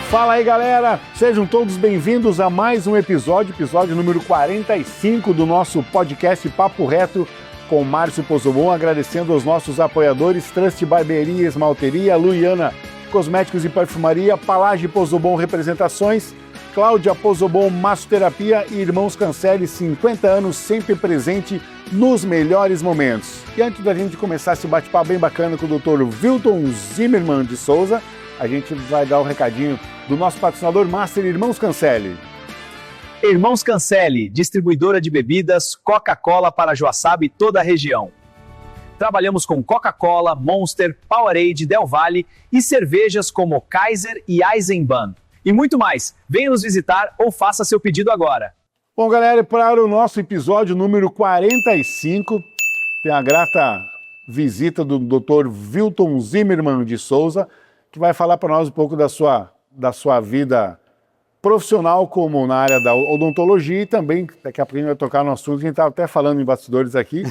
Fala aí, galera! Sejam todos bem-vindos a mais um episódio número 45 do nosso podcast Papo Reto com Márcio Pozobon, agradecendo aos nossos apoiadores Trust Barbearia, Esmalteria, Luiana Cosméticos e Perfumaria, Palage Pozobon Representações, Cláudia Pozobon Massoterapia e Irmãos Cancelli, 50 anos sempre presente nos melhores momentos. E antes da gente começar esse bate-papo bem bacana com o Dr. Wilton Zimmermann de Souza, a gente vai dar o recadinho do nosso patrocinador Master Irmãos Cancelli. Irmãos Cancelli, distribuidora de bebidas Coca-Cola para Joaçaba e toda a região. Trabalhamos com Coca-Cola, Monster, Powerade, Del Valle e cervejas como Kaiser e Eisenbahn. E muito mais. Venha nos visitar ou faça seu pedido agora. Bom, galera, para o nosso episódio número 45, tem a grata visita do Dr. Wilton Zimmermann de Souza, que vai falar para nós um pouco da sua vida profissional como na área da odontologia e também, daqui a pouco a gente vai tocar no assunto que a gente estava até falando em bastidores aqui,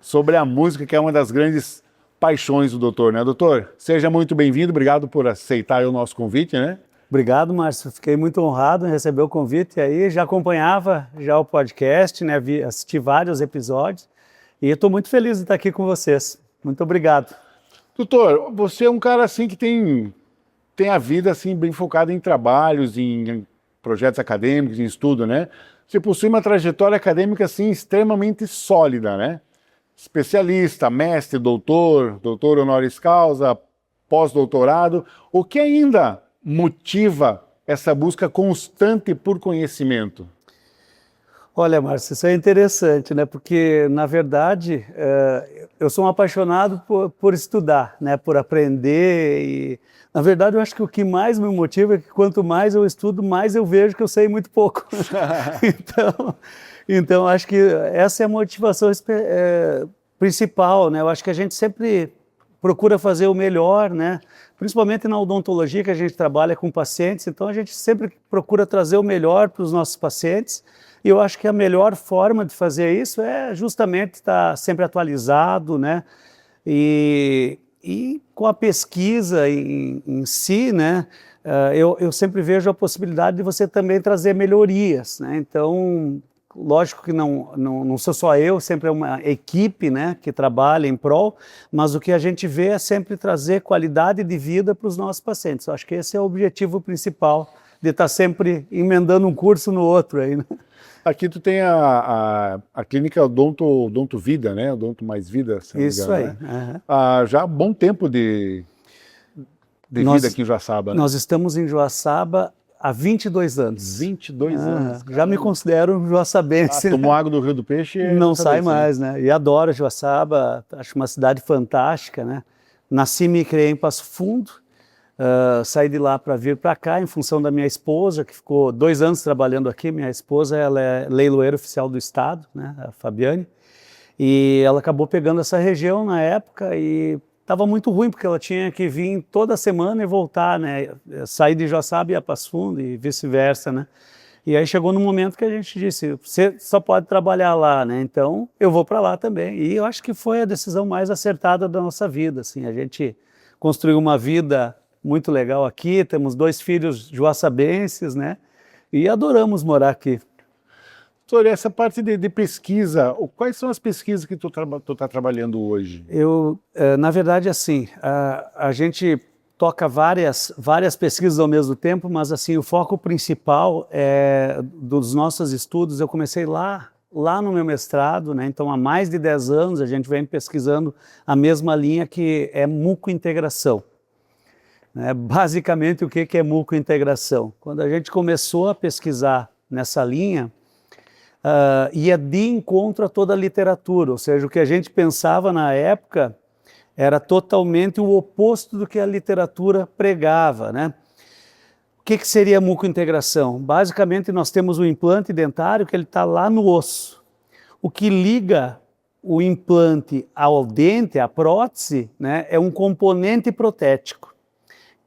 sobre a música, que é uma das grandes paixões do doutor, né? Doutor, seja muito bem-vindo, obrigado por aceitar o nosso convite, né? Obrigado, Márcio, fiquei muito honrado em receber o convite aí, já acompanhava já o podcast, né? Assisti vários episódios e estou muito feliz de estar aqui com vocês. Muito obrigado. Doutor, você é um cara assim que tem a vida assim bem focada em trabalhos, em projetos acadêmicos, em estudo, né? Você possui uma trajetória acadêmica assim extremamente sólida, né? Especialista, mestre, doutor honoris causa, pós-doutorado. O que ainda motiva essa busca constante por conhecimento? Olha, Márcio, isso é interessante, né? Porque, na verdade, eu sou um apaixonado por estudar, né? Por aprender e, na verdade, eu acho que o que mais me motiva é que quanto mais eu estudo, mais eu vejo que eu sei muito pouco. Então, acho que essa é a motivação principal, né? Eu acho que a gente sempre procura fazer o melhor, né? Principalmente na odontologia, que a gente trabalha com pacientes, então a gente sempre procura trazer o melhor para os nossos pacientes. E eu acho que a melhor forma de fazer isso é justamente estar sempre atualizado, né? E com a pesquisa em si, né? Eu sempre vejo a possibilidade de você também trazer melhorias, né? Então, lógico que não sou só eu, sempre é uma equipe, né, que trabalha em prol, mas o que a gente vê é sempre trazer qualidade de vida para os nossos pacientes. Eu acho que esse é o objetivo principal, de estar sempre emendando um curso no outro aí, né? Aqui tu tem a clínica Odonto Vida, né? Odonto Mais Vida, se não me engano, isso aí. né? Já há bom tempo de vida aqui em Joaçaba, né? Nós estamos em Joaçaba há 22 anos. 22 anos. Já me considero um joaçabense. Tomou água do Rio do Peixe e não sai mais, né? E adoro Joaçaba, acho uma cidade fantástica, né? Nasci e me criei em Passo Fundo. Saí de lá para vir para cá em função da minha esposa, que ficou 2 anos trabalhando aqui. Minha esposa, ela é leiloeira oficial do estado, né, a Fabiane, e ela acabou pegando essa região na época e estava muito ruim, porque ela tinha que vir toda semana e voltar, né, sair de Joaçaba e ir a Passo Fundo e vice-versa, né. E aí chegou no momento que a gente disse, você só pode trabalhar lá, né, então eu vou para lá também. E eu acho que foi a decisão mais acertada da nossa vida, assim, a gente construiu uma vida muito legal aqui, temos 2 filhos joaçabenses, né? E adoramos morar aqui. Doutor, essa parte de pesquisa, quais são as pesquisas que tu tá trabalhando hoje? Na verdade, assim, a gente toca várias pesquisas ao mesmo tempo, mas assim, o foco principal dos nossos estudos, eu comecei lá no meu mestrado, né? Então há mais de 10 anos a gente vem pesquisando a mesma linha, que é mucointegração. Basicamente, o que é mucointegração? Quando a gente começou a pesquisar nessa linha, ia de encontro a toda a literatura, ou seja, o que a gente pensava na época era totalmente o oposto do que a literatura pregava, né? O que seria mucointegração? Basicamente, nós temos o implante dentário, que ele está lá no osso. O que liga o implante ao dente, à prótese, né, é um componente protético.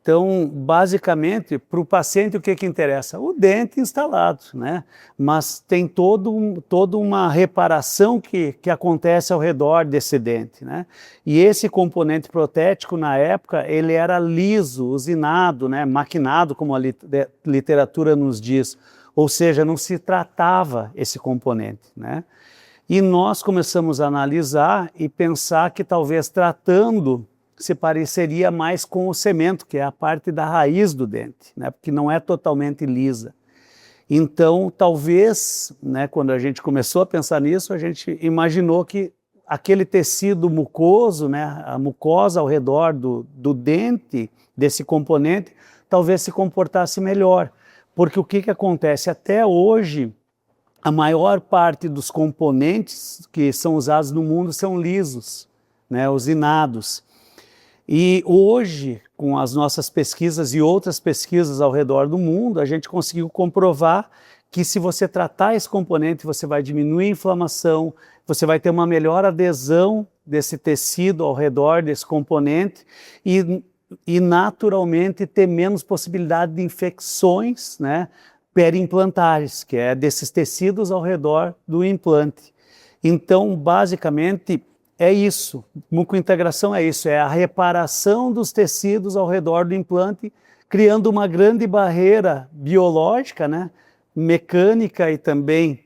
Então, basicamente, para o paciente, o que interessa? O dente instalado, né? Mas tem toda uma reparação que acontece ao redor desse dente, né? E esse componente protético, na época, ele era liso, usinado, né? Maquinado, como a literatura nos diz. Ou seja, não se tratava esse componente, né? E nós começamos a analisar e pensar que talvez tratando se pareceria mais com o cemento, que é a parte da raiz do dente, né? Porque não é totalmente lisa. Então, talvez, né, quando a gente começou a pensar nisso, a gente imaginou que aquele tecido mucoso, né, a mucosa ao redor do dente, desse componente, talvez se comportasse melhor. Porque o que acontece? Até hoje, a maior parte dos componentes que são usados no mundo são lisos, né, usinados. E hoje, com as nossas pesquisas e outras pesquisas ao redor do mundo, a gente conseguiu comprovar que se você tratar esse componente, você vai diminuir a inflamação, você vai ter uma melhor adesão desse tecido ao redor desse componente e naturalmente ter menos possibilidade de infecções, né, periimplantares, que é desses tecidos ao redor do implante. Então, basicamente, é isso, mucointegração é isso, é a reparação dos tecidos ao redor do implante, criando uma grande barreira biológica, né, mecânica e também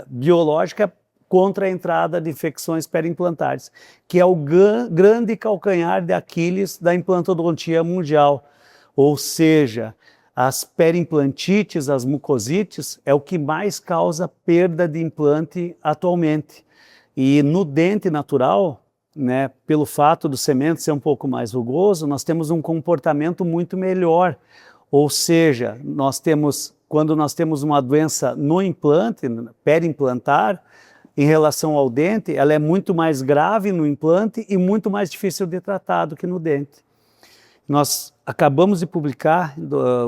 biológica contra a entrada de infecções periimplantares, que é o grande calcanhar de Aquiles da implantodontia mundial. Ou seja, as periimplantites, as mucosites, é o que mais causa perda de implante atualmente. E no dente natural, né, pelo fato do cemento ser um pouco mais rugoso, nós temos um comportamento muito melhor. Ou seja, quando nós temos uma doença no implante, periimplantar, em relação ao dente, ela é muito mais grave no implante e muito mais difícil de tratar do que no dente. Nós acabamos de publicar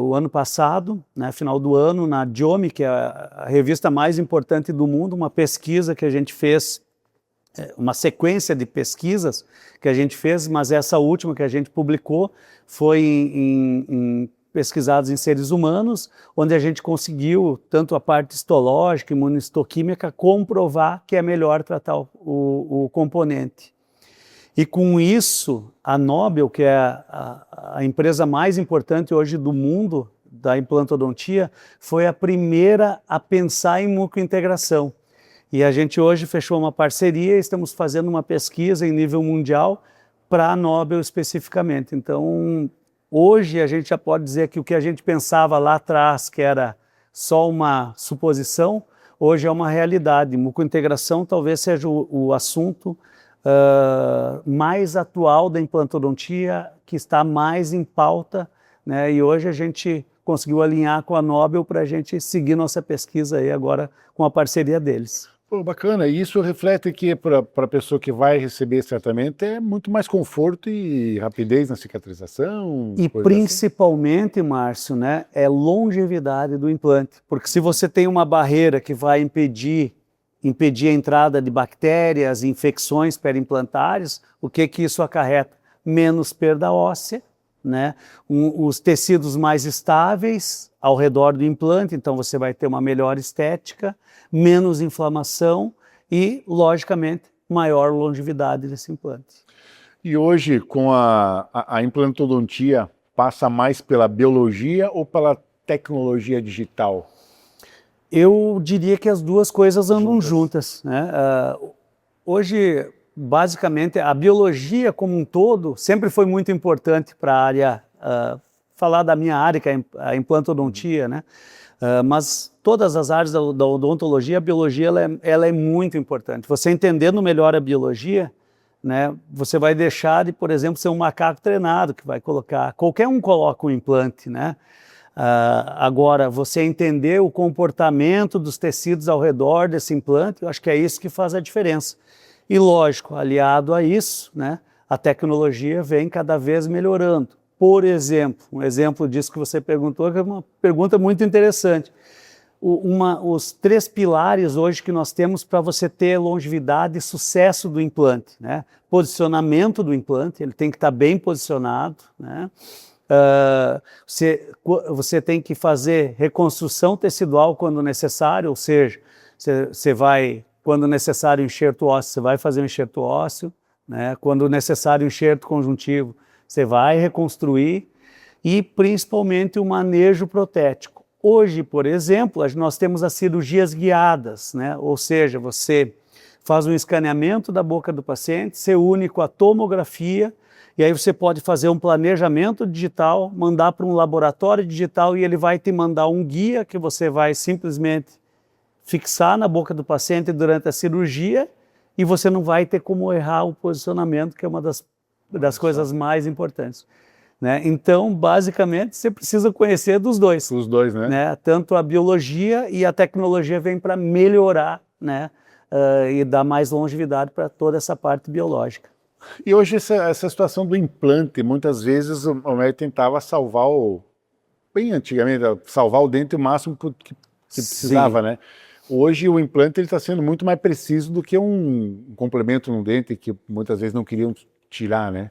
o ano passado, né, final do ano, na JOMI, que é a revista mais importante do mundo, uma pesquisa que a gente fez, uma sequência de pesquisas que a gente fez, mas essa última que a gente publicou foi pesquisados em seres humanos, onde a gente conseguiu, tanto a parte histológica, imunistoquímica, comprovar que é melhor tratar o componente. E com isso, a Nobel, que é a empresa mais importante hoje do mundo da implantodontia, foi a primeira a pensar em mucointegração. E a gente hoje fechou uma parceria e estamos fazendo uma pesquisa em nível mundial para a Nobel especificamente. Então, hoje a gente já pode dizer que o que a gente pensava lá atrás, que era só uma suposição, hoje é uma realidade. Mucointegração talvez seja o assunto mais atual da implantodontia, que está mais em pauta, né? E hoje a gente conseguiu alinhar com a Nobel para a gente seguir nossa pesquisa aí agora com a parceria deles. Pô, bacana, e isso reflete que para a pessoa que vai receber esse tratamento é muito mais conforto e rapidez na cicatrização. E principalmente, assim, Márcio, né, é longevidade do implante, porque se você tem uma barreira que vai impedir a entrada de bactérias, infecções periimplantares, o que isso acarreta? Menos perda óssea, né? Os tecidos mais estáveis ao redor do implante, então você vai ter uma melhor estética, menos inflamação e, logicamente, maior longevidade desse implante. E hoje, com a implantodontia, passa mais pela biologia ou pela tecnologia digital? Eu diria que as duas coisas andam juntas, né? Hoje, basicamente, a biologia como um todo sempre foi muito importante para a área, falar da minha área, que é a implantodontia, né? Mas todas as áreas da odontologia, a biologia ela é muito importante. Você entendendo melhor a biologia, né, você vai deixar de, por exemplo, ser um macaco treinado, que vai colocar, qualquer um coloca um implante, né? Agora, você entender o comportamento dos tecidos ao redor desse implante, eu acho que é isso que faz a diferença. E lógico, aliado a isso, né, a tecnologia vem cada vez melhorando. Por exemplo, um exemplo disso que você perguntou, que é uma pergunta muito interessante. Os 3 pilares hoje que nós temos para você ter longevidade e sucesso do implante, né? Posicionamento do implante, ele tem que estar bem posicionado, né? Você tem que fazer reconstrução tecidual quando necessário, ou seja, você vai, quando necessário enxerto ósseo, você vai fazer um enxerto ósseo, né? Quando necessário enxerto conjuntivo, você vai reconstruir, e principalmente o manejo protético. Hoje, por exemplo, nós temos as cirurgias guiadas, né? Ou seja, você faz um escaneamento da boca do paciente, você une com a tomografia, e aí você pode fazer um planejamento digital, mandar para um laboratório digital, e ele vai te mandar um guia que você vai simplesmente fixar na boca do paciente durante a cirurgia, e você não vai ter como errar o posicionamento, que é uma das coisas mais importantes. Né? Então, basicamente, você precisa conhecer dos dois. Os dois, né? Tanto a biologia e a tecnologia vem para melhorar, né? E dar mais longevidade para toda essa parte biológica. E hoje essa situação do implante, muitas vezes o médico tentava salvar bem antigamente, salvar o dente o máximo que precisava, né? Hoje o implante está sendo muito mais preciso do que um complemento no dente que muitas vezes não queriam tirar, né?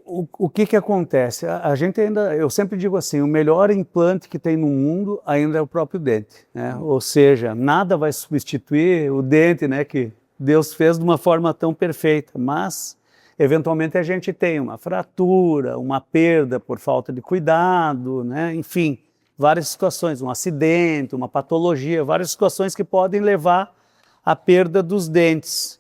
O que acontece? A gente ainda, eu sempre digo assim, o melhor implante que tem no mundo ainda é o próprio dente, né? Ou seja, nada vai substituir o dente, né, que Deus fez de uma forma tão perfeita, mas eventualmente a gente tem uma fratura, uma perda por falta de cuidado, né? Enfim, várias situações, um acidente, uma patologia, várias situações que podem levar à perda dos dentes.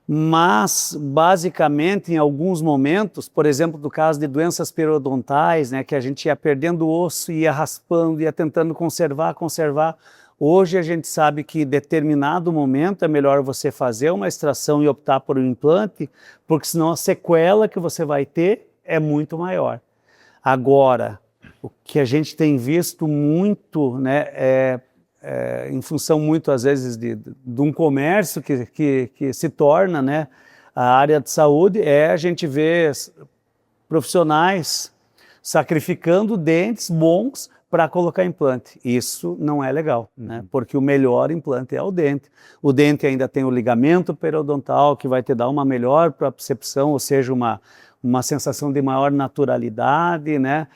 Mas, basicamente, em alguns momentos, por exemplo, no caso de doenças periodontais, né, que a gente ia perdendo osso, ia raspando, ia tentando conservar, hoje a gente sabe que em determinado momento é melhor você fazer uma extração e optar por um implante, porque senão a sequela que você vai ter é muito maior. Agora, o que a gente tem visto muito, né, em função muito, às vezes, de um comércio que se torna, né, a área de saúde, a gente vê profissionais sacrificando dentes bons para colocar implante. Isso não é legal, né, porque o melhor implante é o dente. O dente ainda tem o ligamento periodontal, que vai te dar uma melhor percepção, ou seja, uma sensação de maior naturalidade, né?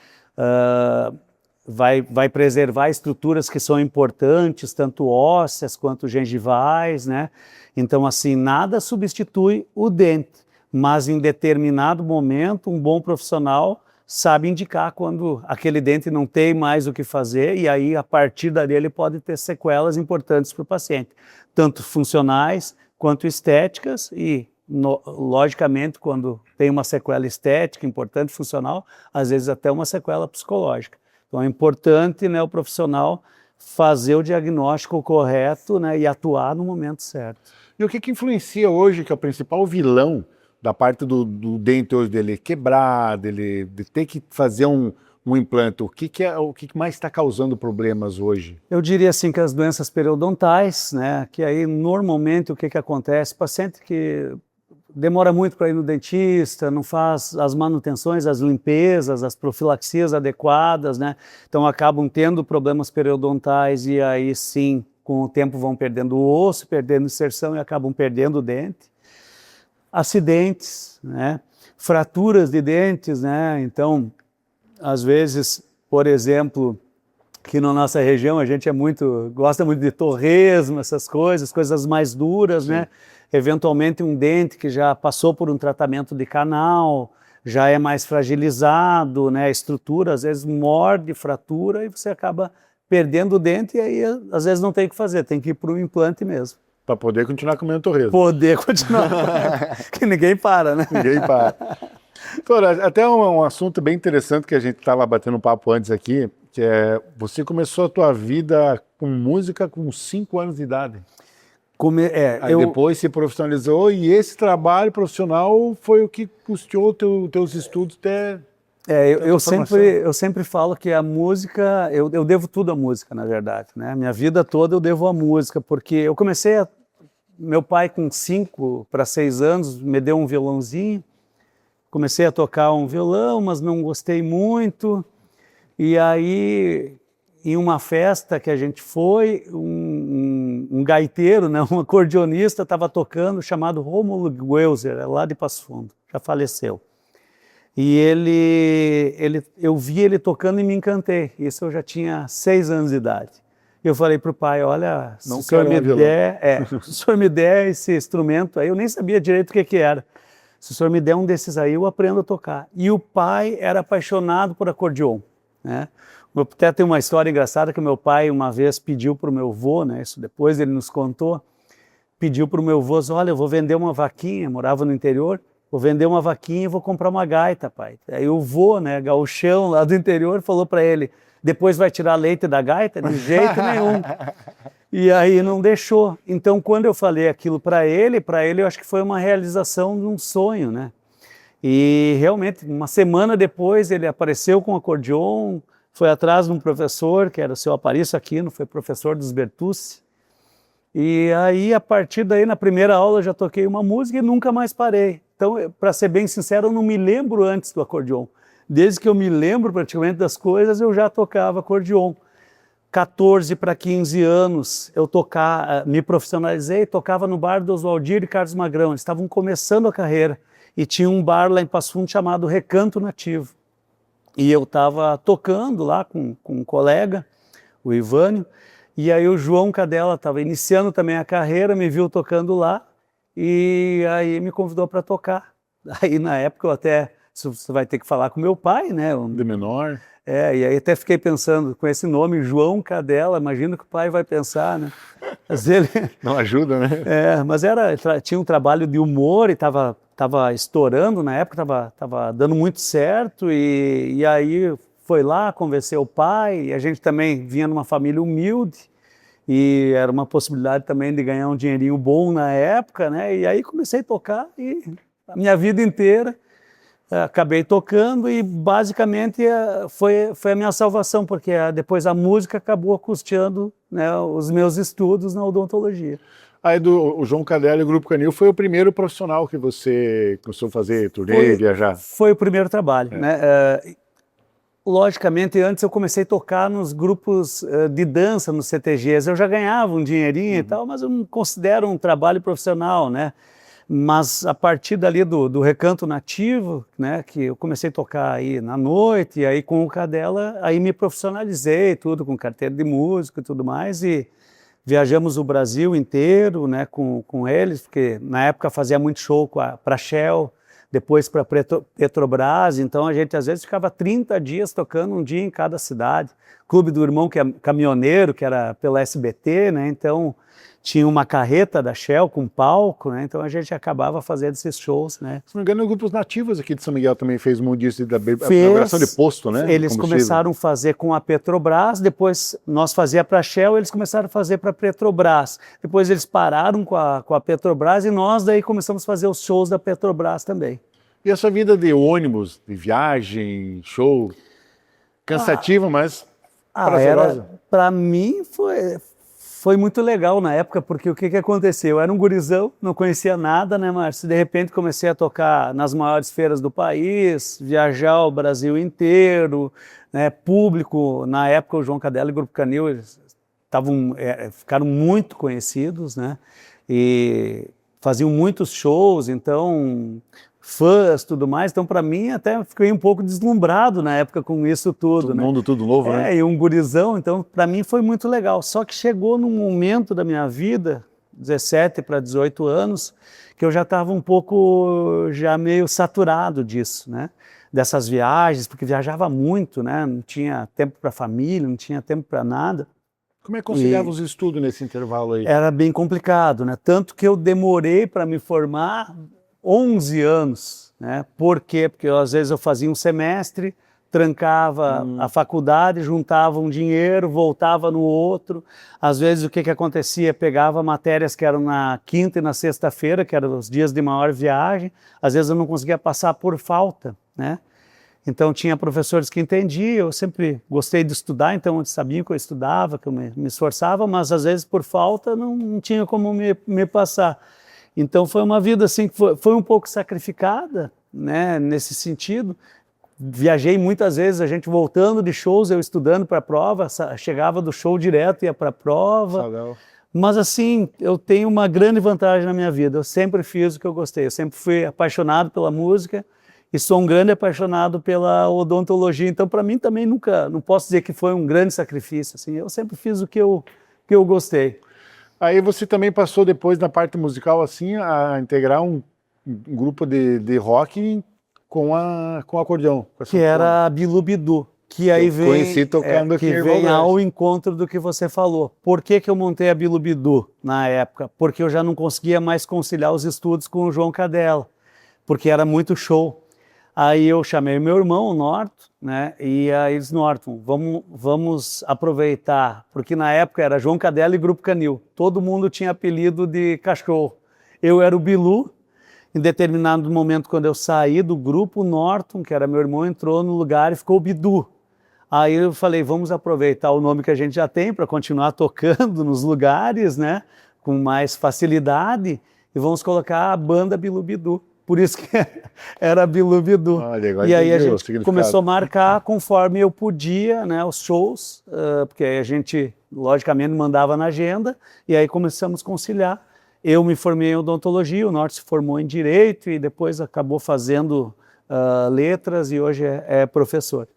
Vai preservar estruturas que são importantes, tanto ósseas quanto gengivais, né? Então, assim, nada substitui o dente, mas em determinado momento, um bom profissional sabe indicar quando aquele dente não tem mais o que fazer, e aí, a partir dali, ele pode ter sequelas importantes para o paciente, tanto funcionais quanto estéticas, e, logicamente, quando tem uma sequela estética importante, funcional, às vezes até uma sequela psicológica. Então é importante, né, o profissional fazer o diagnóstico correto, né, e atuar no momento certo. E o que influencia hoje, que é o principal vilão da parte do dente hoje, dele quebrar, de ter que fazer um implante? O que mais está causando problemas hoje? Eu diria assim que as doenças periodontais, né, que aí normalmente o que acontece? Paciente que demora muito para ir no dentista, não faz as manutenções, as limpezas, as profilaxias adequadas, né? Então acabam tendo problemas periodontais, e aí sim, com o tempo vão perdendo o osso, perdendo inserção e acabam perdendo o dente. Acidentes, né? Fraturas de dentes, né? Então, às vezes, por exemplo, aqui na nossa região a gente gosta muito de torresmo, essas coisas mais duras, né? Eventualmente um dente que já passou por um tratamento de canal, já é mais fragilizado, né? A estrutura às vezes morde, fratura, e você acaba perdendo o dente, e aí às vezes não tem o que fazer, tem que ir para um implante mesmo. Para poder continuar comendo torresmo. Poder continuar, que ninguém para, né? Ninguém para. Doutor, até um assunto bem interessante que a gente estava batendo um papo antes aqui, que é, você começou a tua vida com música com 5 anos de idade. Aí depois se profissionalizou, e esse trabalho profissional foi o que custeou teus estudos até... Eu sempre falo que a música, eu devo tudo à música, na verdade, né? Minha vida toda eu devo à música, porque eu comecei meu pai com 5 para 6 anos me deu um violãozinho, comecei a tocar um violão, mas não gostei muito, e aí, em uma festa que a gente foi, um gaiteiro, né, um acordeonista estava tocando, chamado Rômulo Guelzer, lá de Passo Fundo, já faleceu. E eu vi ele tocando e me encantei. Isso eu já tinha 6 anos de idade. Eu falei para o pai, olha, se o senhor se o senhor me der esse instrumento aí, eu nem sabia direito o que era. Se o senhor me der um desses aí, eu aprendo a tocar. E o pai era apaixonado por acordeon, né? Até tem uma história engraçada que o meu pai uma vez pediu para o meu avô, né? Isso depois ele nos contou, pediu para o meu avô, olha, eu vou vender uma vaquinha, morava no interior, vou vender uma vaquinha e vou comprar uma gaita, pai. Aí o vô, né, gauchão lá do interior, falou para ele, depois vai tirar leite da gaita? De jeito nenhum. E aí não deixou. Então, quando eu falei aquilo para ele eu acho que foi uma realização de um sonho, né? E realmente, uma semana depois, ele apareceu com o acordeon, foi atrás de um professor, que era o seu Aparício Aquino, foi professor dos Bertucci. E aí, a partir daí, na primeira aula, eu já toquei uma música e nunca mais parei. Então, para ser bem sincero, eu não me lembro antes do acordeon. Desde que eu me lembro praticamente das coisas, eu já tocava acordeon. 14 para 15 anos, eu me profissionalizei, tocava no bar do Oswaldir e Carlos Magrão. Eles estavam começando a carreira e tinha um bar lá em Passo Fundo chamado Recanto Nativo. E eu estava tocando lá com um colega, o Ivânio, e aí o João Cadela estava iniciando também a carreira, me viu tocando lá e aí me convidou para tocar. Aí na época eu até... Você vai ter que falar com meu pai, né? De menor. E aí até fiquei pensando, com esse nome, João Cadela, imagina que o pai vai pensar, né? Mas ele... Não ajuda, né? Mas tinha um trabalho de humor e estava estourando na época, estava dando muito certo e aí foi lá, convenceu o pai, e a gente também vinha numa família humilde e era uma possibilidade também de ganhar um dinheirinho bom na época, né? E aí comecei a tocar e a minha vida inteira acabei tocando e basicamente foi a minha salvação, porque depois a música acabou custeando, né, os meus estudos na odontologia. Aí o João Cadela e o Grupo Canil foi o primeiro profissional que você começou a fazer turnê, viajar? Foi o primeiro trabalho, né? Logicamente, antes eu comecei a tocar nos grupos de dança, nos CTGs. Eu já ganhava um dinheirinho e tal, mas eu não considero um trabalho profissional, né? Mas a partir dali do Recanto Nativo, né, que eu comecei a tocar aí na noite, e aí com o Cadela, aí me profissionalizei, tudo com carteira de músico e tudo mais, e viajamos o Brasil inteiro, né, com eles, porque na época fazia muito show para Shell, depois para Petrobras, então a gente às vezes ficava 30 dias tocando, um dia em cada cidade. Clube do Irmão, que é caminhoneiro, que era pela SBT, né, então... Tinha uma carreta da Shell com palco, né? Então a gente acabava fazendo esses shows, né? Se não me engano, grupos nativos aqui de São Miguel também fez muito disso, da operação de posto, né? Eles começaram a fazer com a Petrobras, depois nós fazia para a Shell, eles começaram a fazer para a Petrobras. Depois eles pararam com a Petrobras e nós daí começamos a fazer os shows da Petrobras também. E a sua vida de ônibus, de viagem, show, cansativa, mas prazerosa? Para mim foi muito legal na época, porque o que aconteceu? Eu era um gurizão, não conhecia nada, né, Márcio? De repente comecei a tocar nas maiores feiras do país, viajar o Brasil inteiro, né, público. Na época o João Cadela e o Grupo Canil eles ficaram muito conhecidos, né? E faziam muitos shows, então... fãs, tudo mais, então para mim até fiquei um pouco deslumbrado na época com isso tudo. Todo mundo, tudo novo, né? E um gurizão, então para mim foi muito legal. Só que chegou num momento da minha vida, 17 para 18 anos, que eu já estava um pouco, já meio saturado disso, né? Dessas viagens, porque viajava muito, né? Não tinha tempo para família, não tinha tempo para nada. Como é que conciliava os estudos nesse intervalo aí? Era bem complicado, né? Tanto que eu demorei para me formar 11 anos, né? Por quê? Porque às vezes eu fazia um semestre, trancava a faculdade, juntava um dinheiro, voltava no outro. Às vezes o que acontecia? Pegava matérias que eram na quinta e na sexta-feira, que eram os dias de maior viagem, às vezes eu não conseguia passar por falta, né? Então tinha professores que entendiam, eu sempre gostei de estudar, então eles sabiam que eu estudava, que eu me esforçava, mas às vezes por falta não tinha como me passar. Então foi uma vida assim que foi um pouco sacrificada, né, nesse sentido. Viajei muitas vezes, a gente voltando de shows, eu estudando para a prova, chegava do show direto, ia para a prova. Legal. Mas assim, eu tenho uma grande vantagem na minha vida, eu sempre fiz o que eu gostei, eu sempre fui apaixonado pela música e sou um grande apaixonado pela odontologia. Então, para mim também não posso dizer que foi um grande sacrifício. Assim, eu sempre fiz o que eu gostei. Aí você também passou depois na parte musical assim a integrar um grupo de rock com acordeão. Com Que era a Bilu Bidu. Que aí vem, conheci tocando aqui em que vem Erval ao Grande. encontro do que você falou. Por que eu montei a Bilu Bidu na época? Porque eu já não conseguia mais conciliar os estudos com o João Cadela, porque era muito show. Aí eu chamei meu irmão, o Norton, né? E aí eles, Norton, vamos aproveitar, porque na época era João Cadela e Grupo Canil. Todo mundo tinha apelido de cachorro. Eu era o Bilu. Em determinado momento, quando eu saí do grupo, o Norton, que era meu irmão, entrou no lugar e ficou o Bidu. Aí eu falei, vamos aproveitar o nome que a gente já tem para continuar tocando nos lugares, né? Com mais facilidade, e vamos colocar a banda Bilu Bidu. Por isso que era Bilu Bidu. Olha, agora E aí a entendi o gente significado. começou a marcar conforme eu podia, né, os shows, porque aí a gente, logicamente, mandava na agenda, e aí começamos a conciliar. Eu me formei em odontologia, o Norton se formou em Direito, e depois acabou fazendo letras, e hoje é professor.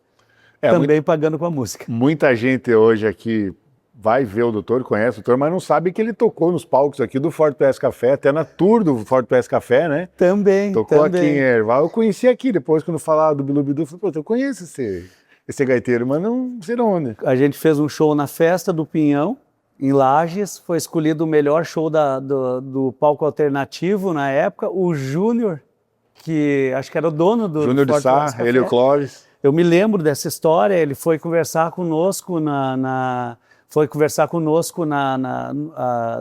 Também pagando com a música. Muita gente hoje aqui vai ver o doutor, conhece o doutor, mas não sabe que ele tocou nos palcos aqui do Forte PS Café, até na tour do Forte PS Café, né? Também. Tocou aqui em Erval. Eu conheci aqui, depois quando falava do Bilu Bidu, eu falei, pô, eu conheço esse gaiteiro, mas não sei de onde. A gente fez um show na Festa do Pinhão, em Lages, foi escolhido o melhor show do palco alternativo na época, o Júnior, que acho que era o dono do Júnior de Sá, ele e o Clóvis. Eu me lembro dessa história, ele foi conversar conosco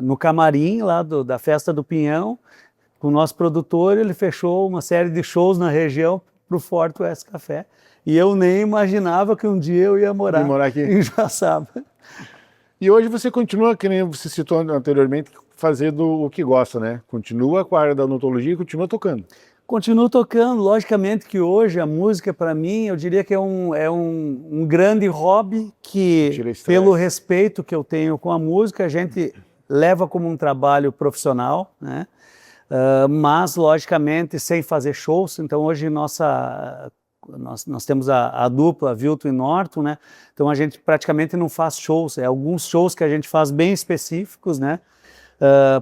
no camarim lá da Festa do Pinhão, com o nosso produtor. Ele fechou uma série de shows na região para o Forte Oeste Café, e eu nem imaginava que um dia eu ia morar aqui em Joaçaba. E hoje você continua, que nem você citou anteriormente, fazendo o que gosta, né? Continua com a área da odontologia e continua tocando. Continuo tocando. Logicamente que hoje a música, para mim, eu diria que é um grande hobby que, pelo respeito que eu tenho com a música, a gente leva como um trabalho profissional, né? Mas, logicamente, sem fazer shows. Então, hoje nós temos a dupla Vilton e Norton, né? Então a gente praticamente não faz shows, alguns shows que a gente faz bem específicos, né?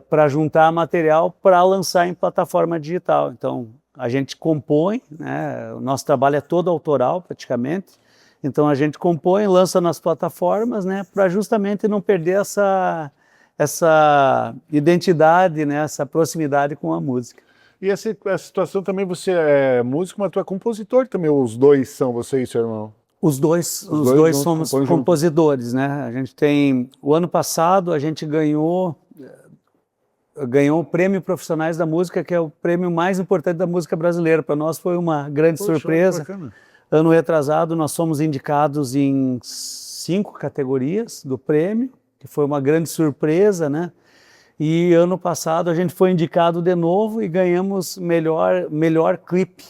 Para juntar material para lançar em plataforma digital. Então a gente compõe, né? O nosso trabalho é todo autoral praticamente. Então a gente compõe, lança nas plataformas, né? Para justamente não perder essa identidade, né? Essa proximidade com a música. E essa situação também, você é músico, mas tu é compositor também, os dois são você e seu irmão? Os dois somos compositores, né? A gente tem, o ano passado a gente ganhou o Prêmio Profissionais da Música, que é o prêmio mais importante da música brasileira. Para nós foi uma grande surpresa. Ano retrasado nós fomos indicados em 5 categorias do prêmio, que foi uma grande surpresa, né? E ano passado a gente foi indicado de novo e ganhamos melhor clipe.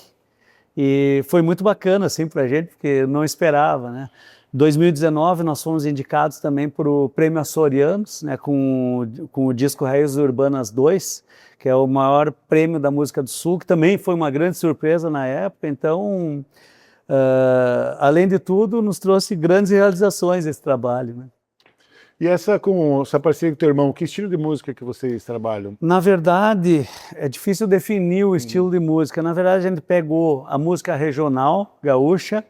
E foi muito bacana assim para a gente, porque não esperava, né? 2019 nós fomos indicados também para o Prêmio Açorianos, né, com o disco Raízes Urbanas 2, que é o maior prêmio da música do Sul, que também foi uma grande surpresa na época. Então, além de tudo, nos trouxe grandes realizações esse trabalho, né? E essa parceria com o teu irmão, que estilo de música que vocês trabalham? Na verdade, é difícil definir o estilo de música. Na verdade, a gente pegou a música regional, gaúcha,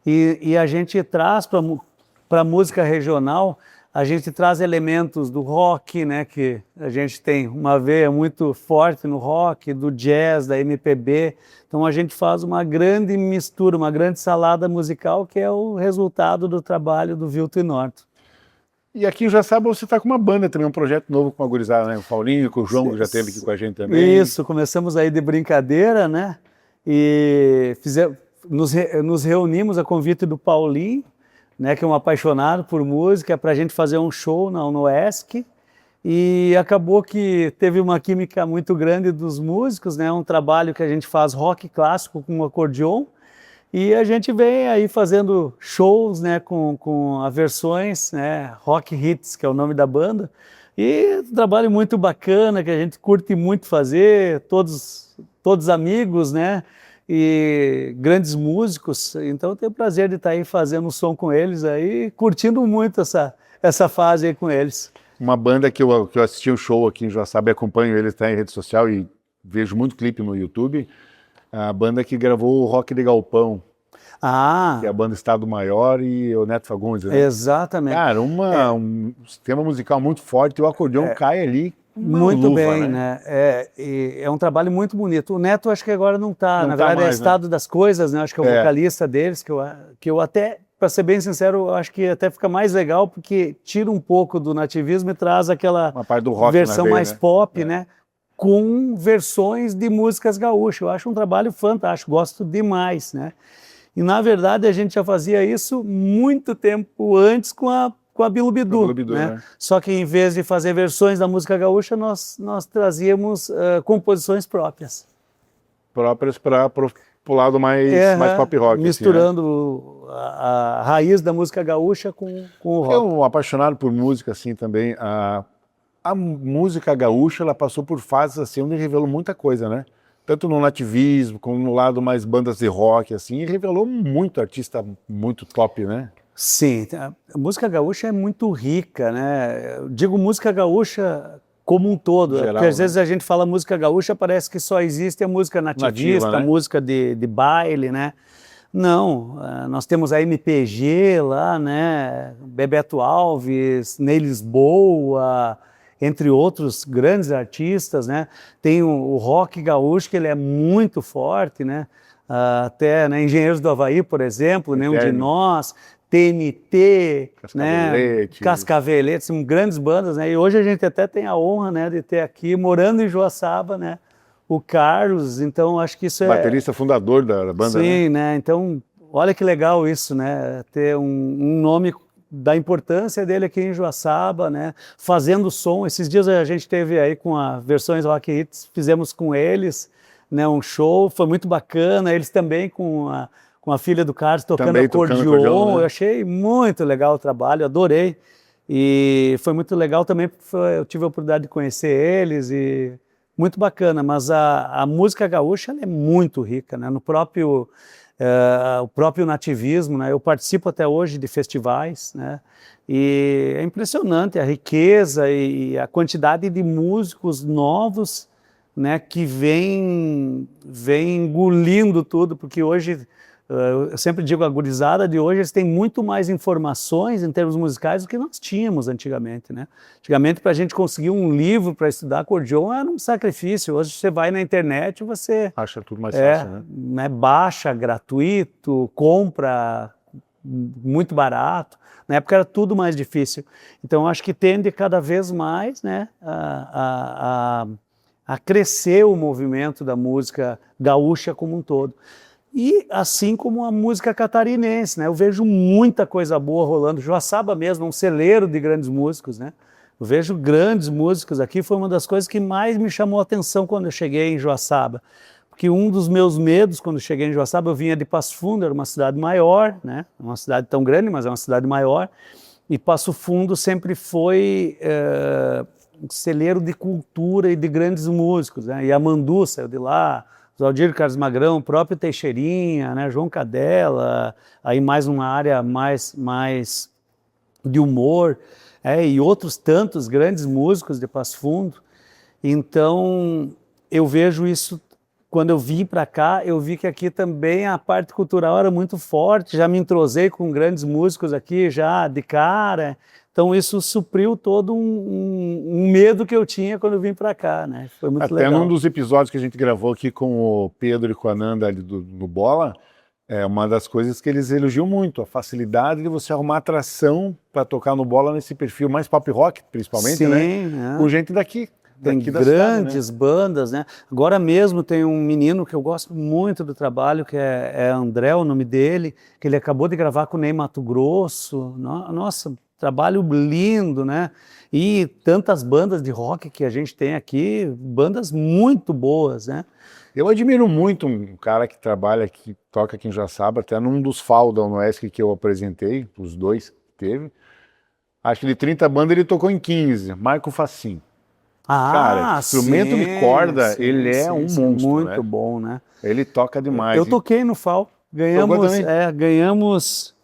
e a gente traz para a música regional, a gente traz elementos do rock, né, que a gente tem uma veia muito forte no rock, do jazz, da MPB. Então a gente faz uma grande mistura, uma grande salada musical, que é o resultado do trabalho do Vilton e Norton. E aqui em Joaçaba você está com uma banda também, um projeto novo com a gurizada, né? O Paulinho, com o João, que já esteve aqui com a gente também. Isso, começamos aí de brincadeira, né? E nos reunimos a convite do Paulinho, né, que é um apaixonado por música, para a gente fazer um show na UNOESC. E acabou que teve uma química muito grande dos músicos, né? Um trabalho que a gente faz rock clássico com acordeon. E a gente vem aí fazendo shows, né, com as versões, né, Rock Hits, que é o nome da banda. E um trabalho muito bacana, que a gente curte muito fazer, todos amigos, né? e grandes músicos, então eu tenho o prazer de estar aí fazendo um som com eles aí, curtindo muito essa fase aí com eles. Uma banda que eu assisti um show aqui em Joaçaba e acompanho eles, tá em rede social e vejo muito clipe no YouTube, a banda que gravou o Rock de Galpão, que é a banda Estado Maior e o Neto Fagundes, né? Exatamente. Cara, um sistema musical muito forte e o acordeão cai ali muito luva, bem, né? É um trabalho muito bonito. O Neto acho que agora não está, na verdade mais, é Estado das Coisas, né? Acho que é o vocalista deles, que eu até, para ser bem sincero, eu acho que até fica mais legal porque tira um pouco do nativismo e traz aquela uma parte do rock versão mais né? pop, né? Com versões de músicas gaúchas. Eu acho um trabalho fantástico, gosto demais, né? E na verdade a gente já fazia isso muito tempo antes com a Bilu-Bidu, né? Só que em vez de fazer versões da música gaúcha, nós trazíamos composições próprias. Próprias para o lado mais pop rock. Misturando assim, né? a raiz da música gaúcha com o rock. Eu, apaixonado por música assim também, a música gaúcha ela passou por fases assim, onde revelou muita coisa, né? Tanto no nativismo, como no lado mais bandas de rock, assim, e revelou muito artista muito top, né? Sim, a música gaúcha é muito rica, né? Eu digo música gaúcha como um todo, geral, porque às vezes a gente fala música gaúcha, parece que só existe a música nativista, né? A música de baile, né? Não, nós temos a MPG lá, né? Bebeto Alves, Ney Lisboa, entre outros grandes artistas, né? Tem o rock gaúcho, que ele é muito forte, né? Até né, Engenheiros do Havaí, por exemplo, Nenhum de Nós, TNT, Cascavelete, são grandes bandas, né? E hoje a gente até tem a honra, né, de ter aqui, morando em Joaçaba, né, o Carlos, então acho que isso é... Baterista fundador da banda, sim, né? Então, olha que legal isso, né? Ter um nome da importância dele aqui em Joaçaba, né? Fazendo som. Esses dias a gente teve aí com a Versões Rock Hits, fizemos com eles, né, um show, foi muito bacana, eles também com a filha do Carlos tocando acordeon, né? Eu achei muito legal o trabalho, adorei, e foi muito legal também, porque eu tive a oportunidade de conhecer eles, e muito bacana, mas a música gaúcha ela é muito rica, né? No próprio, o próprio nativismo, né? Eu participo até hoje de festivais, né? E é impressionante a riqueza e a quantidade de músicos novos, né, que vem engolindo tudo, porque hoje, eu sempre digo, a gurizada de hoje, eles têm muito mais informações em termos musicais do que nós tínhamos antigamente, né? Antigamente, para a gente conseguir um livro para estudar acordeon era um sacrifício. Hoje você vai na internet e você... acha tudo mais fácil, né? Baixa, gratuito, compra muito barato. Na época era tudo mais difícil. Então, acho que tende cada vez mais, né, a crescer o movimento da música gaúcha como um todo. E assim como a música catarinense, né? Eu vejo muita coisa boa rolando. Joaçaba mesmo, é um celeiro de grandes músicos, né? Eu vejo grandes músicos aqui, foi uma das coisas que mais me chamou a atenção quando eu cheguei em Joaçaba. Porque um dos meus medos quando eu cheguei em Joaçaba, eu vinha de Passo Fundo, era uma cidade maior, né? Uma cidade tão grande, mas é uma cidade maior. E Passo Fundo sempre foi... um celeiro de cultura e de grandes músicos, né? Yamandu saiu de lá, Zaldir Carlos Magrão, o próprio Teixeirinha, né? João Cadela, aí mais uma área mais de humor, e outros tantos grandes músicos de Passo Fundo. Então, eu vejo isso, quando eu vim para cá, eu vi que aqui também a parte cultural era muito forte, já me entrosei com grandes músicos aqui, já de cara. Então isso supriu todo um medo que eu tinha quando eu vim para cá, né? Foi muito legal. Até num dos episódios que a gente gravou aqui com o Pedro e com a Nanda ali no Bola, uma das coisas que eles elogiam muito, a facilidade de você arrumar atração para tocar no Bola nesse perfil mais pop rock, principalmente, sim, né? Com gente daqui. Tem grandes bandas, né? Agora mesmo tem um menino que eu gosto muito do trabalho, que é André, o nome dele, que ele acabou de gravar com o Ney Mato Grosso. Nossa, trabalho lindo, né? E tantas bandas de rock que a gente tem aqui, bandas muito boas, né? Eu admiro muito um cara que trabalha aqui, toca aqui em Joaçaba, até num dos FAO da UNOESC que eu apresentei, os dois que teve. Acho que de 30 bandas ele tocou em 15, Marco Facim. Cara, instrumento de corda, ele é um monstro, muito né? bom, né? Ele toca demais. Eu toquei no FAO, ganhamos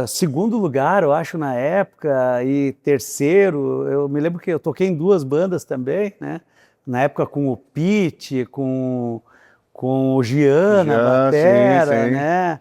segundo lugar, eu acho, na época, e terceiro. Eu me lembro que eu toquei em 2 bandas também, né? Na época com o Pete, com o Gian na batera, sim. né?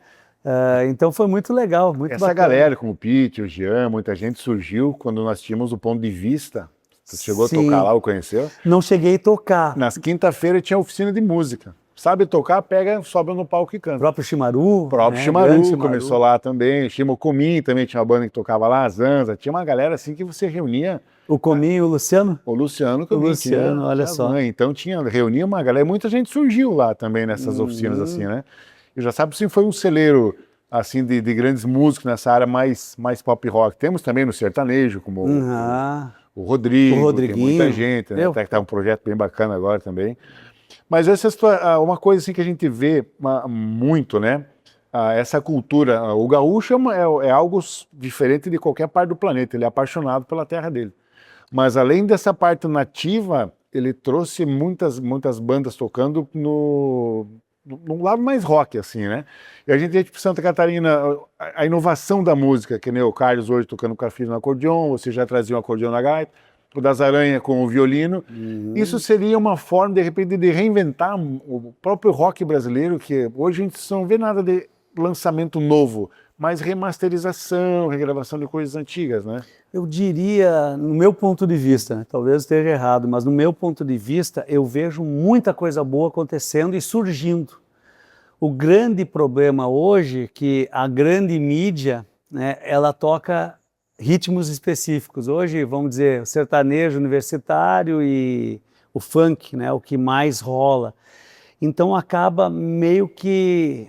Então foi muito legal, muito Essa bacana. galera, como o Pete, o Jean, muita gente surgiu quando nós tínhamos o Ponto de Vista. Você chegou a Sim. tocar lá ou conheceu? Não cheguei a tocar. Nas quinta-feiras tinha oficina de música. Sabe tocar, pega, sobe no palco e O canta. próprio Chimaru. O próprio né? Chimaru Grande começou lá também. Shimo Comin também tinha uma banda que tocava lá, a Zanza. Tinha uma galera assim que você reunia. O Cominho, o Luciano? O Luciano O Comin Luciano, olha só. mãe. Então reunia uma galera. Muita gente surgiu lá também nessas oficinas assim, né? E já sabe, assim, foi um celeiro assim de grandes músicos nessa área mais pop rock. Temos também no sertanejo, como o Rodrigo, tem muita gente, né? Até que tá um projeto bem bacana agora também. Mas essa é uma coisa assim que a gente vê muito, né? Essa cultura, o gaúcho é algo diferente de qualquer parte do planeta, ele é apaixonado pela terra dele. Mas além dessa parte nativa, ele trouxe muitas bandas tocando num lado mais rock, assim, né? E a gente vê, tipo, Santa Catarina, a inovação da música, que nem o Carlos hoje tocando com a filha no acordeon, você já trazia um acordeon na gaita, o das Aranha com o violino. Isso seria uma forma, de repente, de reinventar o próprio rock brasileiro, que hoje a gente não vê nada de lançamento novo, mas remasterização, regravação de coisas antigas, né? Eu diria, no meu ponto de vista, né, talvez esteja errado, mas no meu ponto de vista, eu vejo muita coisa boa acontecendo e surgindo. O grande problema hoje é que a grande mídia, né, ela toca ritmos específicos. Hoje, vamos dizer, o sertanejo universitário e o funk, né, o que mais rola. Então acaba meio que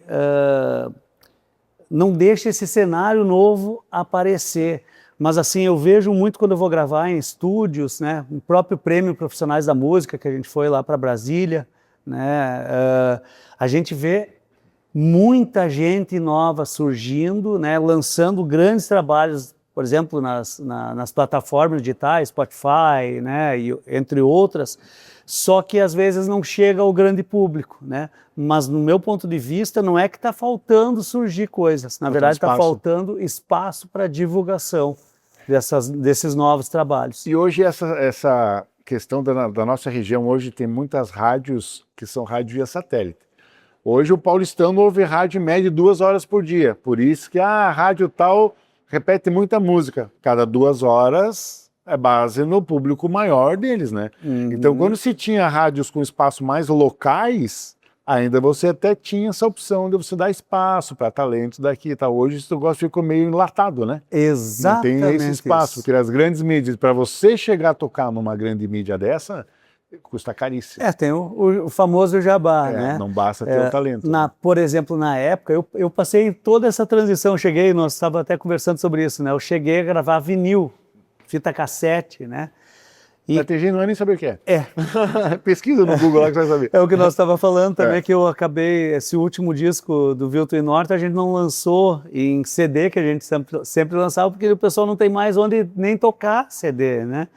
não deixa esse cenário novo aparecer. Mas assim, eu vejo muito quando eu vou gravar em estúdios, né, o próprio Prêmio Profissionais da Música, que a gente foi lá para Brasília, né, a gente vê muita gente nova surgindo, né, lançando grandes trabalhos, por exemplo, nas plataformas digitais, Spotify, né, entre outras, só que às vezes não chega ao grande público, né? Mas no meu ponto de vista não é que está faltando surgir coisas, na verdade está faltando espaço para divulgação desses novos trabalhos. E hoje essa questão da nossa região, hoje tem muitas rádios que são rádios via satélite. Hoje o paulistano ouve rádio em média 2 horas por dia, por isso que a rádio tal repete muita música, cada 2 horas é base no público maior deles, né? Então quando se tinha rádios com espaço mais locais, ainda você até tinha essa opção de você dar espaço para talentos daqui e tal. Hoje esse negócio ficou meio enlatado, né? Exatamente. Não tem esse espaço, porque as grandes mídias, para você chegar a tocar numa grande mídia dessa, custa caríssimo. Tem o famoso jabá, né? Não basta ter o talento. Por exemplo, na época, eu passei toda essa transição, nós estávamos até conversando sobre isso, né? Eu cheguei a gravar vinil, fita cassete, né? A TG não é nem saber o que é. Pesquisa no Google lá que você vai saber. É o que nós estávamos falando também, que eu acabei, esse último disco do Vilton e Norte, a gente não lançou em CD, que a gente sempre lançava, porque o pessoal não tem mais onde nem tocar CD, né?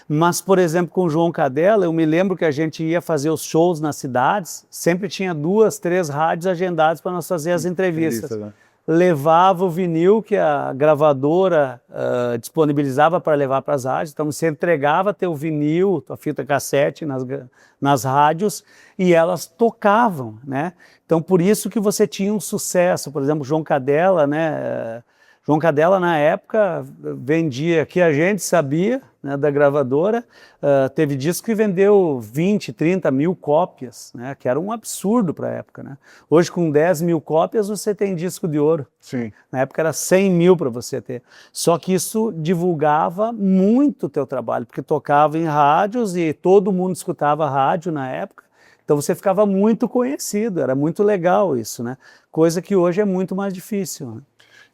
Mas, por exemplo, com o João Cadella, eu me lembro que a gente ia fazer os shows nas cidades, sempre tinha 2, 3 rádios agendadas para nós fazer as entrevistas. Né? Levava o vinil que a gravadora disponibilizava para levar para as rádios, então você entregava teu vinil, tua fita cassete nas rádios e elas tocavam, né? Então por isso que você tinha um sucesso, por exemplo, João Cadella, né? João Cadella na época vendia, que a gente sabia, né, da gravadora, teve disco que vendeu 20, 30 mil cópias, né, que era um absurdo para a época, né? Hoje com 10 mil cópias você tem disco de ouro. Sim. Na época era 100 mil para você ter. Só que isso divulgava muito o teu trabalho, porque tocava em rádios e todo mundo escutava rádio na época. Então você ficava muito conhecido, era muito legal isso, né? Coisa que hoje é muito mais difícil, né?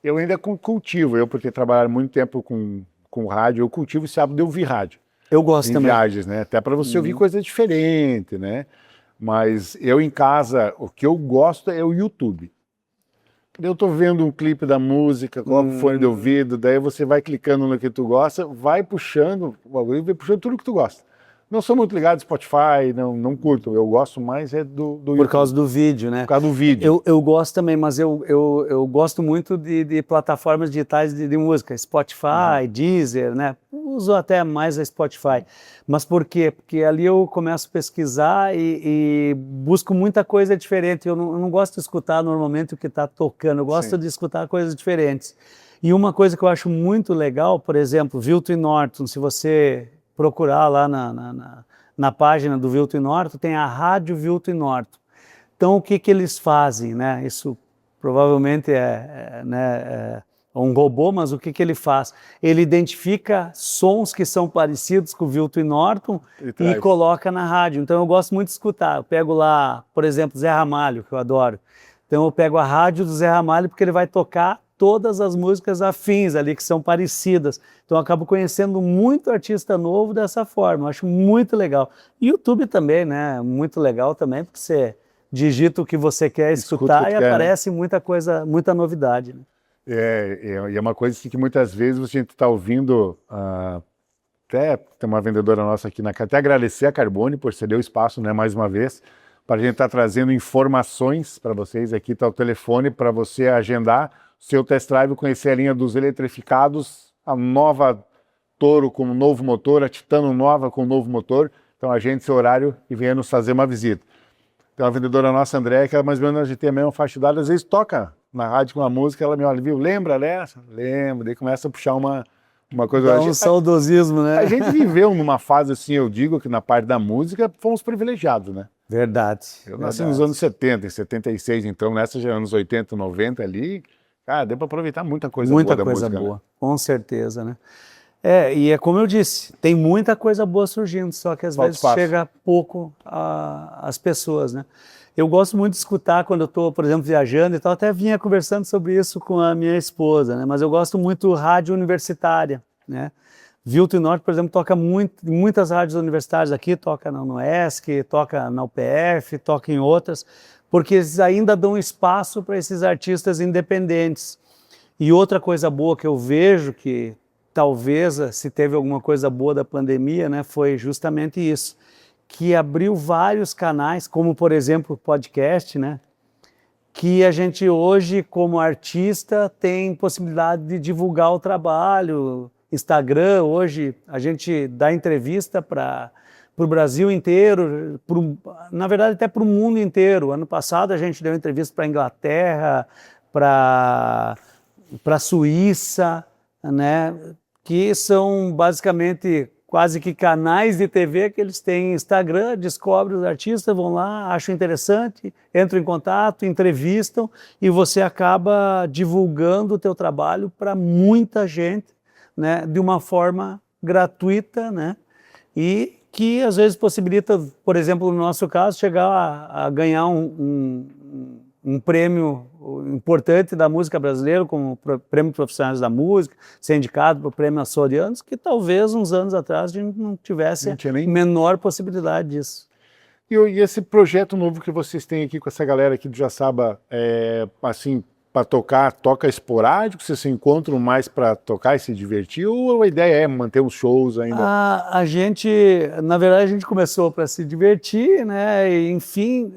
Eu ainda cultivo, por ter trabalhado muito tempo com rádio, eu cultivo esse hábito de ouvir rádio. Eu gosto também. Em viagens, né? Até para você ouvir coisa diferente, né? Mas eu em casa, o que eu gosto é o YouTube. Eu tô vendo um clipe da música, coloco o fone de ouvido, daí você vai clicando no que tu gosta, vai puxando o bagulho, vai puxando tudo que tu gosta. Não sou muito ligado no Spotify, não curto. Eu gosto mais do Por causa do vídeo, né? Por causa do vídeo. Eu gosto também, mas eu gosto muito de plataformas digitais de música, Spotify, Deezer, né? Uso até mais a Spotify. Mas por quê? Porque ali eu começo a pesquisar e busco muita coisa diferente. Eu não gosto de escutar normalmente o que está tocando, eu gosto de escutar coisas diferentes. E uma coisa que eu acho muito legal, por exemplo, Wilton e Norton, se você procurar lá na página do Wilton e Norton, tem a Rádio Wilton e Norton. Então, o que eles fazem, né? Isso provavelmente é um robô, mas o que ele faz? Ele identifica sons que são parecidos com o Wilton e Norton e coloca na rádio. Então, eu gosto muito de escutar. Eu pego lá, por exemplo, Zé Ramalho, que eu adoro. Então, eu pego a rádio do Zé Ramalho porque ele vai tocar todas as músicas afins ali, que são parecidas. Então, eu acabo conhecendo muito artista novo dessa forma. Eu acho muito legal. YouTube também, né? Muito legal também, porque você digita o que você quer escutar e aparece muita coisa, muita novidade. Né? E é uma coisa assim, que muitas vezes a gente está ouvindo, até tem uma vendedora nossa aqui até agradecer a Carbone por ceder o espaço, né, mais uma vez, para a gente estar trazendo informações para vocês. Aqui está o telefone para você agendar seu test drive, conhecer a linha dos eletrificados, a nova Toro com um novo motor, a Titano nova com um novo motor. Então agende seu horário e venha nos fazer uma visita. Tem uma vendedora nossa, André, que ela mais ou menos a gente tem a mesma faixa idade, às vezes toca na rádio com uma música, ela me olha, viu, lembra dessa? Lembro, daí começa a puxar uma coisa... Dá um saudosismo, né? A gente viveu numa fase assim, eu digo que na parte da música fomos privilegiados, né? Verdade. Eu nasci nos anos 70, em 76, então nessa já anos 80, 90 ali, cara, deu para aproveitar muita coisa boa da música. Muita coisa boa, né? Com certeza, né? E é como eu disse, tem muita coisa boa surgindo, só que às vezes chega pouco às pessoas, né? Eu gosto muito de escutar quando eu estou, por exemplo, viajando e tal, até vinha conversando sobre isso com a minha esposa, né? Mas eu gosto muito de rádio universitária, né? Wilton e Norton, por exemplo, toca muitas rádios universitárias aqui, toca na UESC, toca na UPF, toca em outras, porque eles ainda dão espaço para esses artistas independentes. E outra coisa boa que eu vejo, que talvez se teve alguma coisa boa da pandemia, né, foi justamente isso, que abriu vários canais, como por exemplo o podcast, né, que a gente hoje como artista tem possibilidade de divulgar o trabalho. Instagram, hoje a gente dá entrevista para o Brasil inteiro, na verdade até para o mundo inteiro. Ano passado a gente deu entrevista para a Inglaterra, para a Suíça, né, que são basicamente quase que canais de TV que eles têm Instagram, descobrem os artistas, vão lá, acham interessante, entram em contato, entrevistam e você acaba divulgando o teu trabalho para muita gente, né, de uma forma gratuita, né, e que às vezes possibilita, por exemplo, no nosso caso, chegar a ganhar um prêmio importante da música brasileira, como o Prêmio Profissionais da Música, ser indicado para o Prêmio Açorianos, que talvez uns anos atrás a gente não tivesse a menor possibilidade disso. E esse projeto novo que vocês têm aqui com essa galera aqui do Joaçaba, assim, para toca esporádico, vocês se encontram mais para tocar e se divertir, ou a ideia é manter os shows ainda? A gente, na verdade, a gente começou para se divertir, né, e enfim,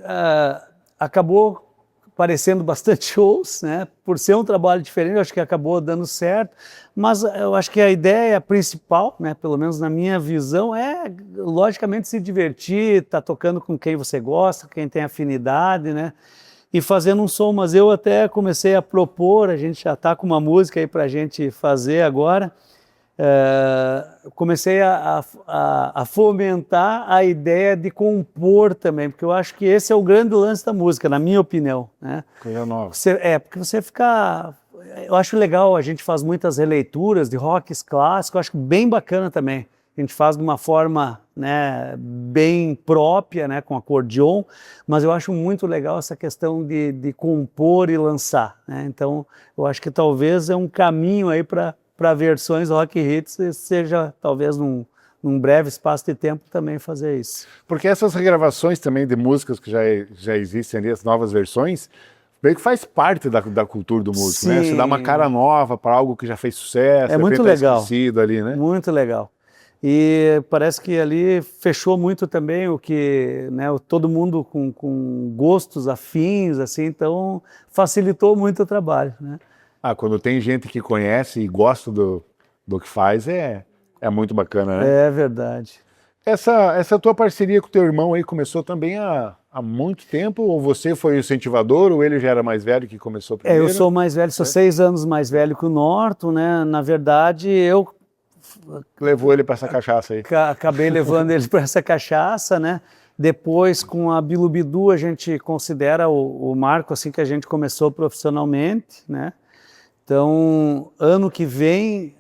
acabou aparecendo bastante shows, né, por ser um trabalho diferente, eu acho que acabou dando certo, mas eu acho que a ideia principal, né, pelo menos na minha visão, é logicamente se divertir, tá tocando com quem você gosta, quem tem afinidade, né, e fazendo um som. Mas eu até comecei a propor, a gente já está com uma música aí para a gente fazer agora, comecei a fomentar a ideia de compor também, porque eu acho que esse é o grande lance da música, na minha opinião, né? Coisa nova. Porque você fica... Eu acho legal, a gente faz muitas releituras de rocks clássicos, eu acho bem bacana também. A gente faz de uma forma, né, bem própria, né, com acordeon, mas eu acho muito legal essa questão de compor e lançar, né? Então, eu acho que talvez é um caminho aí para versões rock hits, seja talvez num breve espaço de tempo também fazer isso. Porque essas regravações também de músicas que já existem ali, as novas versões, meio que faz parte da cultura do músico, né? Você dá uma cara nova para algo que já fez sucesso, é muito legal, esquecido ali, né? Muito legal. E parece que ali fechou muito também o que, né, todo mundo com gostos afins, assim, então facilitou muito o trabalho, né? Quando tem gente que conhece e gosta do que faz, é muito bacana, né? É verdade. Essa tua parceria com o teu irmão aí começou também há muito tempo? Ou você foi o incentivador, ou ele já era mais velho que começou primeiro? Eu sou mais velho, sou 6 anos mais velho que o Norton, né? Na verdade, eu Levou ele para essa cachaça aí. acabei levando ele para essa cachaça, né? Depois, com a Bilubidu, a gente considera o marco assim que a gente começou profissionalmente, né? Então, ano que vem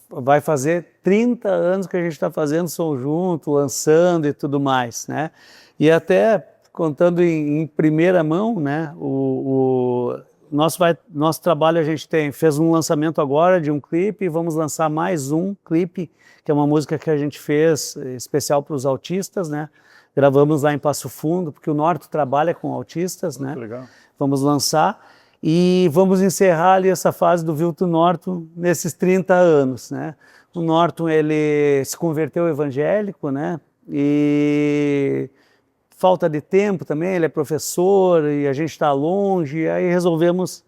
vai fazer 30 anos que a gente está fazendo som junto, lançando e tudo mais, né? E até contando em primeira mão, né? Nosso trabalho, a gente fez um lançamento agora de um clipe, e vamos lançar mais um clipe, que é uma música que a gente fez especial para os autistas, né? Gravamos lá em Passo Fundo, porque o Norton trabalha com autistas, né? Legal. Vamos lançar e vamos encerrar ali essa fase do Vilton Norton nesses 30 anos, né? O Norton, ele se converteu evangélico, né? E falta de tempo também, ele é professor e a gente está longe, e aí resolvemos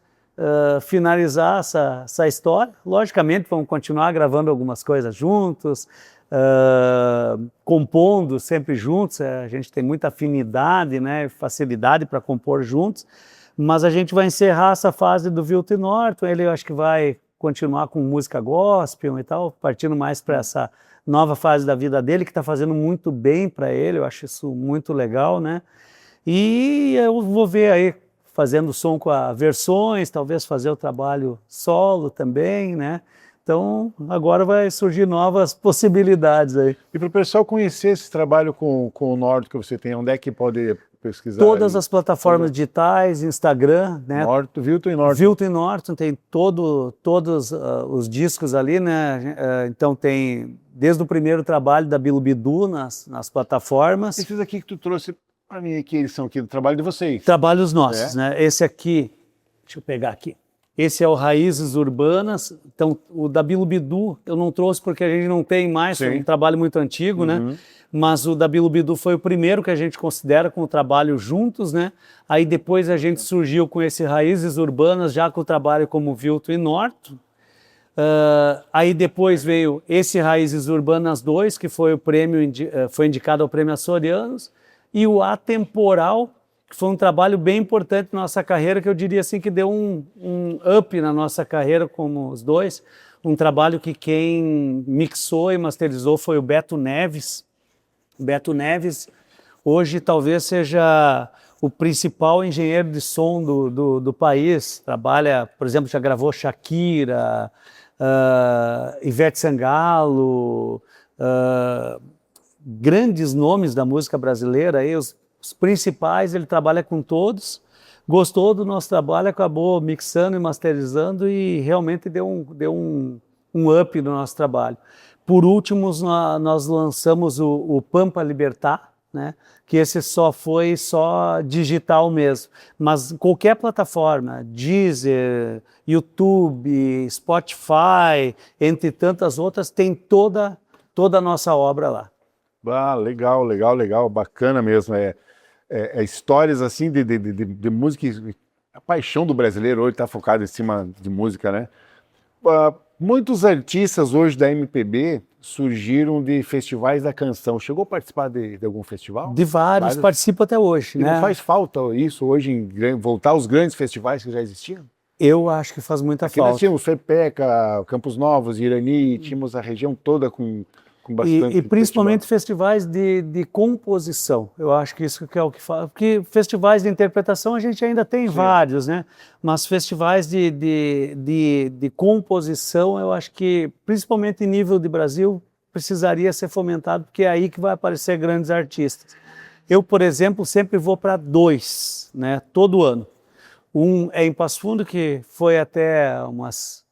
finalizar essa história. Logicamente, vamos continuar gravando algumas coisas juntos, compondo sempre juntos, a gente tem muita afinidade, né, facilidade para compor juntos, mas a gente vai encerrar essa fase do Vilton Norton, ele eu acho que vai continuar com música gospel e tal, partindo mais para essa nova fase da vida dele, que está fazendo muito bem para ele, eu acho isso muito legal, né? E eu vou ver aí, fazendo som com versões, talvez fazer o trabalho solo também, né? Então, agora vai surgir novas possibilidades aí. E para o pessoal conhecer esse trabalho com o Norton que você tem, onde é que pode pesquisar? Todas as plataformas digitais, Instagram, né? Norton, Vilton e Norton. Vilton e Norton tem todos os discos ali, né? Então tem desde o primeiro trabalho da Bilubidu nas plataformas. Esses aqui que tu trouxe para mim aqui, eles são aqui do trabalho de vocês. Trabalhos nossos, né? Esse aqui, deixa eu pegar aqui. Esse é o Raízes Urbanas. Então, o da Bilubidu eu não trouxe porque a gente não tem mais, é um trabalho muito antigo, né? Mas o da Bilubidu foi o primeiro que a gente considera com o trabalho juntos, né? Aí depois a gente surgiu com esse Raízes Urbanas, já com o trabalho como Vilton e Norton. Aí depois veio esse Raízes Urbanas 2, que foi o prêmio, foi indicado ao Prêmio Açorianos, e o Atemporal, que foi um trabalho bem importante na nossa carreira, que eu diria assim que deu um up na nossa carreira como os dois. Um trabalho que quem mixou e masterizou foi o Beto Neves. O Beto Neves hoje talvez seja o principal engenheiro de som do país. Trabalha, por exemplo, já gravou Shakira, Ivete Sangalo, grandes nomes da música brasileira, aí, os principais, ele trabalha com todos, gostou do nosso trabalho, acabou mixando e masterizando e realmente deu um up no nosso trabalho. Por último, nós lançamos o Pampa Libertar, né? Que esse foi digital mesmo, mas qualquer plataforma, Deezer, YouTube, Spotify, entre tantas outras, tem toda a nossa obra lá. Legal, bacana mesmo. Histórias assim de música, a paixão do brasileiro hoje está focada em cima de música, né? Muitos artistas hoje da MPB surgiram de festivais da canção. Chegou a participar de algum festival? De vários, participo até hoje. E né? Não faz falta isso hoje, voltar aos grandes festivais que já existiam? Eu acho que faz muita Aqui falta. Nós tínhamos Fepeca, Campos Novos, Irani, tínhamos a região toda com bastante e principalmente festivais de composição. Eu acho que isso que é o que fala. Porque festivais de interpretação a gente ainda tem vários, né? Mas festivais de composição, eu acho que, principalmente em nível de Brasil, precisaria ser fomentado, porque é aí que vai aparecer grandes artistas. Eu, por exemplo, sempre vou para 2, né? Todo ano. Um é em Passo Fundo, que foi até umas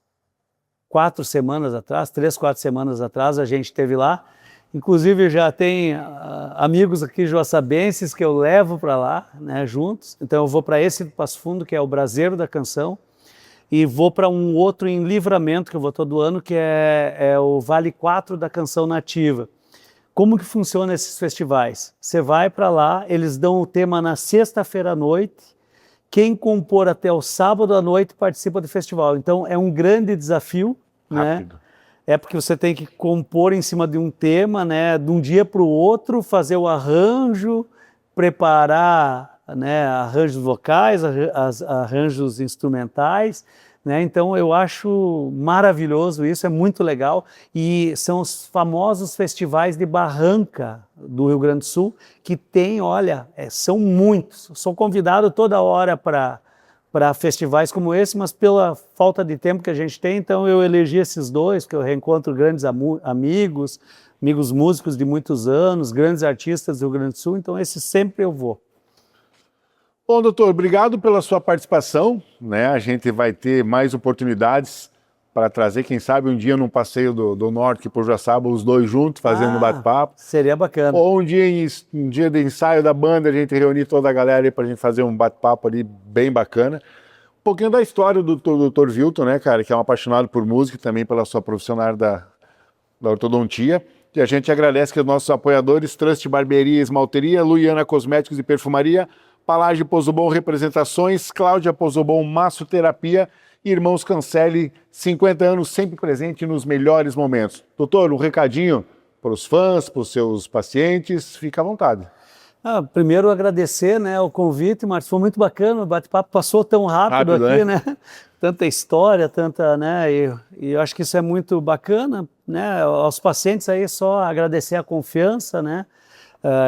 4 semanas atrás, 3, 4 semanas atrás, a gente esteve lá. Inclusive, já tem amigos aqui joaçabenses que eu levo para lá, né, juntos. Então, eu vou para esse do Passo Fundo, que é o Braseiro da Canção. e vou para um outro em Livramento, que eu vou todo ano, que é o Vale 4 da Canção Nativa. Como que funciona esses festivais? Você vai para lá, eles dão o tema na sexta-feira à noite, quem compor até o sábado à noite participa do festival. Então é um grande desafio, Rápido. né? É porque você tem que compor em cima de um tema, né? De um dia para o outro, fazer o arranjo, preparar, né? Arranjos vocais, arranjos instrumentais, né? Então eu acho maravilhoso isso, é muito legal. E são os famosos festivais de barranca do Rio Grande do Sul, que tem, olha, são muitos. Sou convidado toda hora para festivais como esse, mas pela falta de tempo que a gente tem, então eu elegi esses dois, porque eu reencontro grandes amigos músicos de muitos anos, grandes artistas do Rio Grande do Sul, então esse sempre eu vou. Bom, doutor, obrigado pela sua participação, né? A gente vai ter mais oportunidades para trazer, quem sabe, um dia num passeio do norte por Joaçaba, os dois juntos, fazendo um bate-papo. Seria bacana. Ou um dia de ensaio da banda, a gente reunir toda a galera aí para a gente fazer um bate-papo ali bem bacana. Um pouquinho da história do Dr. Vilton, né, cara, que é um apaixonado por música e também pela sua profissão na área da ortodontia. E a gente agradece que os nossos apoiadores, Trust Barbearia e Esmalteria, Luiana Cosméticos e Perfumaria, Palágio Pozobon Representações, Cláudia Pozobon Massoterapia e Irmãos Cancelli, 50 anos sempre presente nos melhores momentos. Doutor, um recadinho para os fãs, para os seus pacientes, fica à vontade. Primeiro agradecer, né, o convite, Marcos, foi muito bacana, o bate-papo passou tão rápido aqui, né? Tanta história, né, e eu acho que isso é muito bacana, né, aos pacientes aí só agradecer a confiança, né,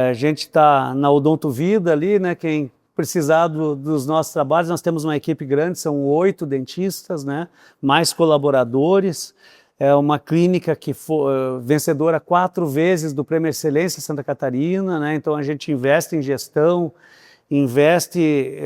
a gente está na Odonto Vida ali, né, quem precisar dos nossos trabalhos, nós temos uma equipe grande, são 8 dentistas, né, mais colaboradores, é uma clínica que foi vencedora 4 vezes do Prêmio Excelência Santa Catarina, né, então a gente investe em gestão, investe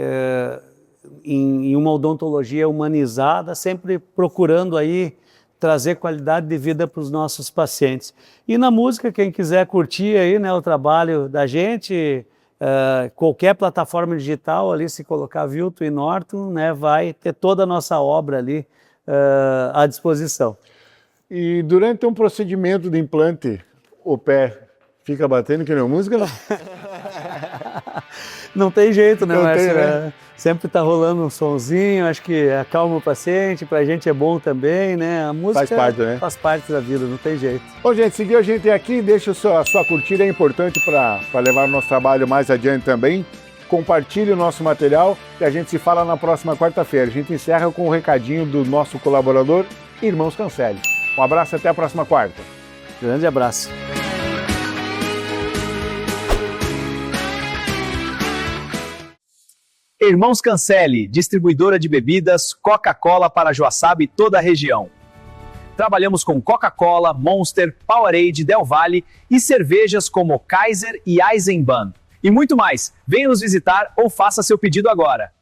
em uma odontologia humanizada, sempre procurando aí trazer qualidade de vida para os nossos pacientes. E na música, quem quiser curtir aí, né, o trabalho da gente, qualquer plataforma digital ali, se colocar Vilton e Norton, né, vai ter toda a nossa obra ali à disposição. E durante um procedimento de implante, o pé fica batendo que nem música, não? Não tem jeito, né, Márcio? Né? Sempre tá rolando um sonzinho, acho que acalma o paciente, pra gente é bom também, né? A música faz parte, né? Faz parte da vida, não tem jeito. Bom, gente, seguiu a gente aqui, deixa a sua curtida, é importante para levar o nosso trabalho mais adiante também. Compartilhe o nosso material e a gente se fala na próxima quarta-feira. A gente encerra com o recadinho do nosso colaborador, Irmãos Cancelli. Um abraço e até a próxima quarta. Grande abraço. Irmãos Cancelli, distribuidora de bebidas Coca-Cola para Joaçaba e toda a região. Trabalhamos com Coca-Cola, Monster, Powerade, Del Valle e cervejas como Kaiser e Eisenbahn. E muito mais. Venha nos visitar ou faça seu pedido agora.